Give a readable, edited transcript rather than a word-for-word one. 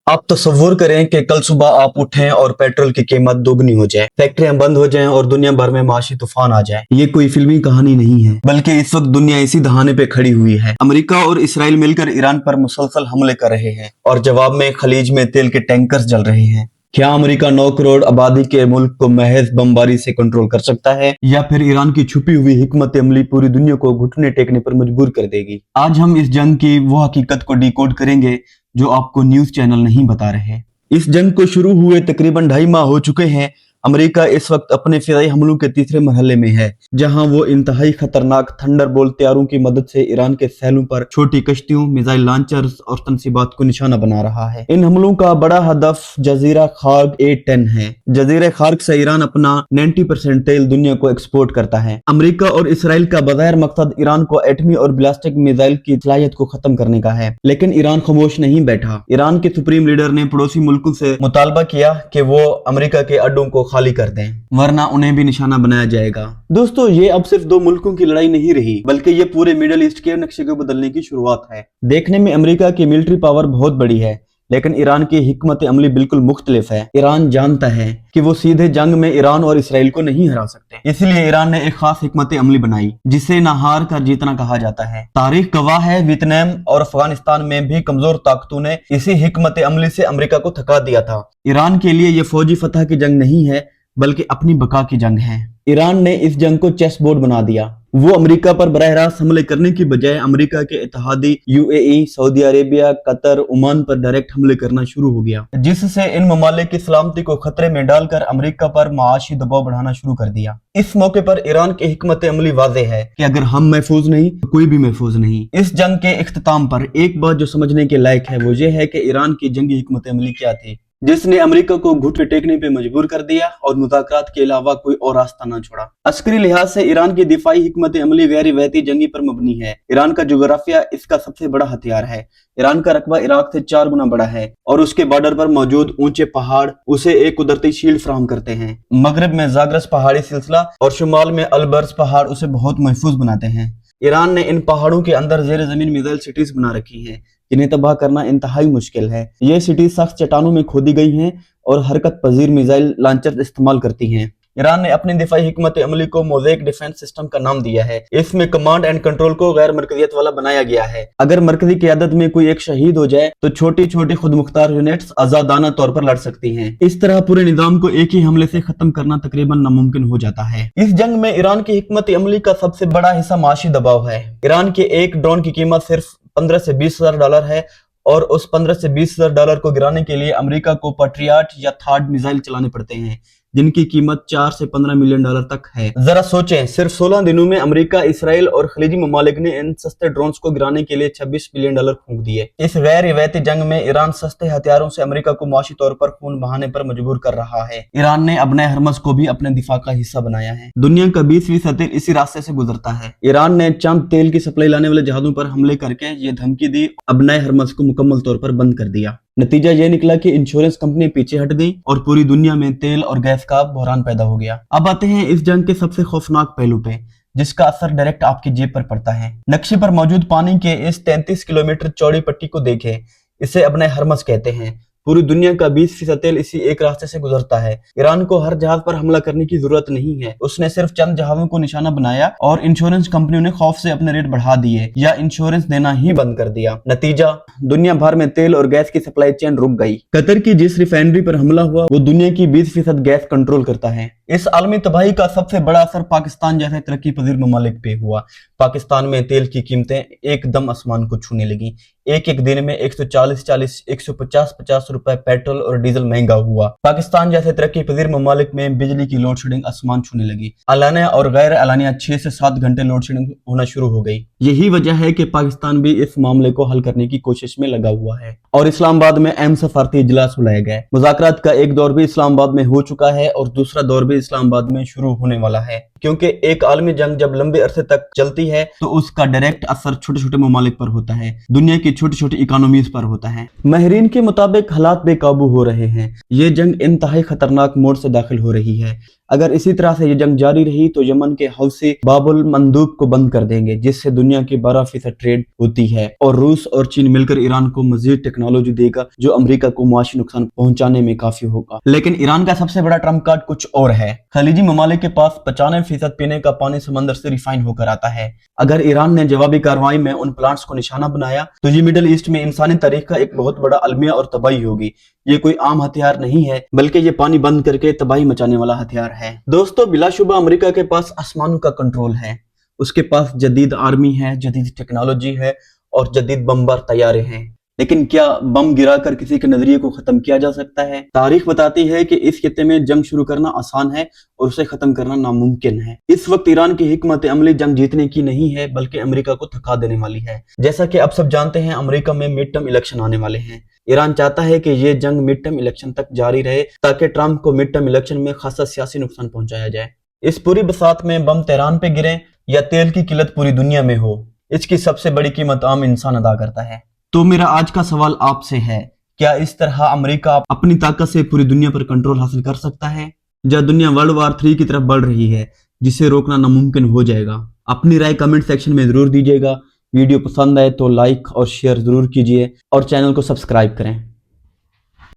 आप तसव्वुर करें कि कल सुबह आप उठें और पेट्रोल की कीमत दोगुनी हो जाए, फैक्ट्रियां बंद हो जाएं और दुनिया भर में माशी तूफान आ जाए। ये कोई फिल्मी कहानी नहीं है, बल्कि इस वक्त दुनिया इसी दहाने पे खड़ी हुई है। अमेरिका और इसराइल मिलकर ईरान पर मुसलसल हमले कर रहे हैं और जवाब में खलीज में तेल के टैंकर्स जल रहे हैं। क्या अमेरिका 9 करोड़ आबादी के मुल्क को महज बमबारी से कंट्रोल कर सकता है, या फिर ईरान की छुपी हुई हिकमत अमली पूरी दुनिया को घुटने टेकने पर मजबूर कर देगी? आज हम इस जंग की वो हकीकत को डिकोड करेंगे जो आपको न्यूज चैनल नहीं बता रहे। इस जंग को शुरू हुए तकरीबन 2.5 माह हो चुके हैं। अमेरिका इस वक्त अपने फिजाई हमलों के तीसरे मरहले में है, जहां वो इंतहाई खतरनाक थंडरबोल्ट तैयारों की मदद से ईरान के सैलों पर छोटी कश्तियों, मिसाइल लॉन्चर्स और तनसीबात को निशाना बना रहा है। इन हमलों का बड़ा हदफ जजीरा खार्क A-10 है। जजीरा खार्क से ईरान अपना 90% तेल दुनिया को एक्सपोर्ट करता है। अमेरिका और इसराइल का बज़ाहिर मकसद ईरान को एटमी और बैलिस्टिक मिसाइल की सलाहियत को खत्म करने का है, लेकिन ईरान खामोश नहीं बैठा। ईरान के सुप्रीम लीडर ने पड़ोसी मुल्कों से मुतालबा किया कि वो अमेरिका के अड्डों को खाली कर दें, वरना उन्हें भी निशाना बनाया जाएगा। दोस्तों, ये अब सिर्फ 2 मुल्कों की लड़ाई नहीं रही, बल्कि ये पूरे मिडिल ईस्ट के नक्शे को बदलने की शुरुआत है। देखने में अमेरिका की मिलिट्री पावर बहुत बड़ी है, लेकिन ईरान की हिकमत अमली बिल्कुल मुख्तलिफ है। ईरान जानता है कि वो सीधे जंग में ईरान और इसराइल को नहीं हरा सकते, इसलिए ईरान ने एक खास हिकमत अमली बनाई, जिसे ना हार कर जीतना कहा जाता है। तारीख गवाह है, वियतनाम और अफगानिस्तान में भी कमजोर ताकतों ने इसी हिकमत अमली से अमेरिका को थका दिया था। ईरान के लिए ये फौजी फतह की जंग नहीं है, बल्कि अपनी बका की जंग है। ईरान ने इस जंग को चेस बोर्ड बना दिया। वो अमेरिका पर बराह रास्त हमले करने की बजाय अमेरिका के इत्तेहादी UAE, Saudi Arabia, Qatar, Oman पर डायरेक्ट हमले करना शुरू हो गया, जिससे इन ममालिक की सलामती को खतरे में डालकर अमेरिका पर माशी दबाव बढ़ाना शुरू कर दिया। इस मौके पर ईरान की हिकमत अमली वाज़ेह है कि अगर हम महफूज नहीं तो कोई भी महफूज नहीं। इस जंग के इख्तिताम पर एक बात जो समझने के लायक है वो ये है कि ईरान की जंगी हिकमत अमली क्या थी, जिसने अमेरिका को घुटने टेकने पे मजबूर कर दिया और मुज़ाकरात के अलावा कोई और रास्ता न छोड़ा। अस्करी लिहाज से ईरान की दिफाई हिकमत अमली गैर रिवायती जंगी पर मबनी है। ईरान का जोग्राफिया इसका सबसे बड़ा हथियार है। ईरान का रकबा इराक से 4 गुना बड़ा है और उसके बॉर्डर पर मौजूद ऊंचे पहाड़ उसे एक कुदरती शील्ड फराहम करते हैं। मगरब में जाग्रस पहाड़ी सिलसिला और शुमाल में अलबर्स पहाड़ उसे बहुत महफूज बनाते हैं। ईरान ने इन पहाड़ों के अंदर जेर जमीन मिसाइल सिटीज बना रखी हैं, जिन्हें तबाह करना इंतहाई मुश्किल है। ये सिटीज सख्त चट्टानों में खोदी गई हैं और हरकत पजीर मिसाइल लॉन्चर इस्तेमाल करती हैं। ईरान ने अपनी दिफाई हिकमत अमली को मोज़ेक डिफेंस सिस्टम का नाम दिया है। इसमें कमांड एंड कंट्रोल को गैर मरकजियत वाला बनाया गया है। अगर मरकजी क़यादत में कोई एक शहीद हो जाए तो छोटी छोटी खुद मुख्तार यूनिट्स आजादाना तौर पर लड़ सकती हैं। इस तरह पूरे निजाम को एक ही हमले से खत्म करना तकरीबन नामुमकिन हो जाता है। इस जंग में ईरान की हिकमत अमली का सबसे बड़ा हिस्सा माशी दबाव है। ईरान के एक ड्रोन की कीमत सिर्फ 15 से 20 हजार डॉलर है और उस 15 से 20 हजार डॉलर को गिराने के लिए अमेरिका को पैट्रियट या थार्ड मिसाइल चलाने पड़ते हैं, जिनकी कीमत 4 से 15 मिलियन डॉलर तक है। जरा सोचें, सिर्फ 16 दिनों में अमेरिका, इसराइल और खलीजी ममालिक ने इन सस्ते ड्रोन्स को गिराने के लिए 26 बिलियन डॉलर फूंक दिए। इस गैर रिवायती जंग में ईरान सस्ते हथियारों से अमेरिका को माशी तौर पर खून बहाने पर मजबूर कर रहा है। ईरान ने अबनाए हरमस को भी अपने दिफा का हिस्सा बनाया है। दुनिया का 20% तेल इसी रास्ते से गुजरता है। ईरान ने चंद तेल की सप्लाई लाने वाले जहाजों पर हमले करके ये धमकी दी, अबनाए हरमस को मुकम्मल तौर पर बंद कर दिया। नतीजा यह निकला कि इंश्योरेंस कंपनी पीछे हट गई और पूरी दुनिया में तेल और गैस का बहरान पैदा हो गया। अब आते हैं इस जंग के सबसे खौफनाक पहलू पे, जिसका असर डायरेक्ट आपकी जेब पर पड़ता है। नक्शे पर मौजूद पानी के इस 33 किलोमीटर चौड़ी पट्टी को देखें। इसे अबनाए हरमस कहते हैं। पूरी दुनिया का 20% तेल इसी एक रास्ते से गुजरता है। ईरान को हर जहाज पर हमला करने की जरूरत नहीं है। उसने सिर्फ चंद जहाजों को निशाना बनाया और इंश्योरेंस कंपनियों ने खौफ से अपने रेट बढ़ा दिए या इंश्योरेंस देना ही बंद कर दिया। नतीजा, दुनिया भर में तेल और गैस की सप्लाई चेन रुक गई। कतर की जिस रिफाइनरी पर हमला हुआ वो दुनिया की 20% गैस कंट्रोल करता है। इस आलमी तबाही का सबसे बड़ा असर पाकिस्तान जैसे तरक्की पजीर ममालिक पे हुआ। पाकिस्तान में तेल की कीमतें एकदम आसमान को छूने लगी। एक दिन में 140, 150 रुपए पेट्रोल और डीजल महंगा हुआ। पाकिस्तान जैसे तरक्की पजीर ममालिक में बिजली की लोड शेडिंग आसमान छूने लगी। अलानिया और गैर अलानिया 6 से 7 घंटे लोड शेडिंग होना शुरू हो गई। यही वजह है कि पाकिस्तान भी इस मामले को हल करने की कोशिश में लगा हुआ है और इस्लामाबाद में अहम सफारती इजलास बुलाया गया है। मुज़ाकरात का एक दौर भी इस्लामाबाद में हो चुका है और दूसरा दौर भी इस्लामाबाद में शुरू होने वाला है, क्योंकि एक आलमी जंग जब लंबे अरसे तक चलती है तो उसका डायरेक्ट असर छोटे छोटे ममालिक पर होता है, दुनिया की छोटी छोटी इकोनॉमीज पर होता है। माहिरीन के मुताबिक हालात बेकाबू हो रहे हैं। ये जंग इंतहाई खतरनाक मोड़ से दाखिल हो रही है। अगर इसी तरह से ये जंग जारी रही तो यमन के हौसी बाबुल मंदूब को बंद कर देंगे, जिससे दुनिया की 12% ट्रेड होती है, और रूस और चीन मिलकर ईरान को मजीद टेक्नोलॉजी देगा जो अमेरिका को मुआशी नुकसान पहुंचाने में काफी होगा। लेकिन ईरान का सबसे बड़ा ट्रम्प कार्ड कुछ और है। खलीजी ममालिक के पास 95% पीने का पानी समंदर से रिफाइन होकर आता है। अगर ईरान ने जवाबी कार्रवाई में उन प्लांट्स को निशाना बनाया तो ये मिडिल ईस्ट में इंसानी तारीख का एक बहुत बड़ा अलमिया और तबाही होगी। ये कोई आम हथियार नहीं है, बल्कि ये पानी बंद करके तबाही मचाने वाला हथियार है। दोस्तों, बिलाशुबा अमेरिका के पास आसमानों का कंट्रोल है। उसके पास जदीद आर्मी है, जदीद टेक्नोलॉजी है और जदीद बमबार तैयारे हैं। लेकिन क्या बम गिराकर किसी के नजरिए को खत्म किया जा सकता है? तारीख बताती है कि इस खित्ते में जंग शुरू करना आसान है और उसे खत्म करना नामुमकिन है। इस वक्त ईरान की हिकमत अमली जंग जीतने की नहीं है, बल्कि अमेरिका को थका देने वाली है। जैसा कि आप सब जानते हैं, अमेरिका में मिड टर्म इलेक्शन आने वाले हैं। ईरान चाहता है कि ये जंग मिड टर्म इलेक्शन तक जारी रहे, ताकि ट्रंप को मिड टर्म इलेक्शन में खासा सियासी नुकसान पहुंचाया जाए। इस पूरी बसात में बम तेहरान पे गिरे या तेल की किल्लत पूरी दुनिया में हो, इसकी सबसे बड़ी कीमत आम इंसान अदा करता है। तो मेरा आज का सवाल आपसे है, क्या इस तरह अमेरिका अपनी ताकत से पूरी दुनिया पर कंट्रोल हासिल कर सकता है, या दुनिया वर्ल्ड वार 3 की तरफ बढ़ रही है, जिसे रोकना नामुमकिन हो जाएगा? अपनी राय कमेंट सेक्शन में जरूर दीजिएगा। वीडियो पसंद आए तो लाइक और शेयर जरूर कीजिए और चैनल को सब्सक्राइब करें।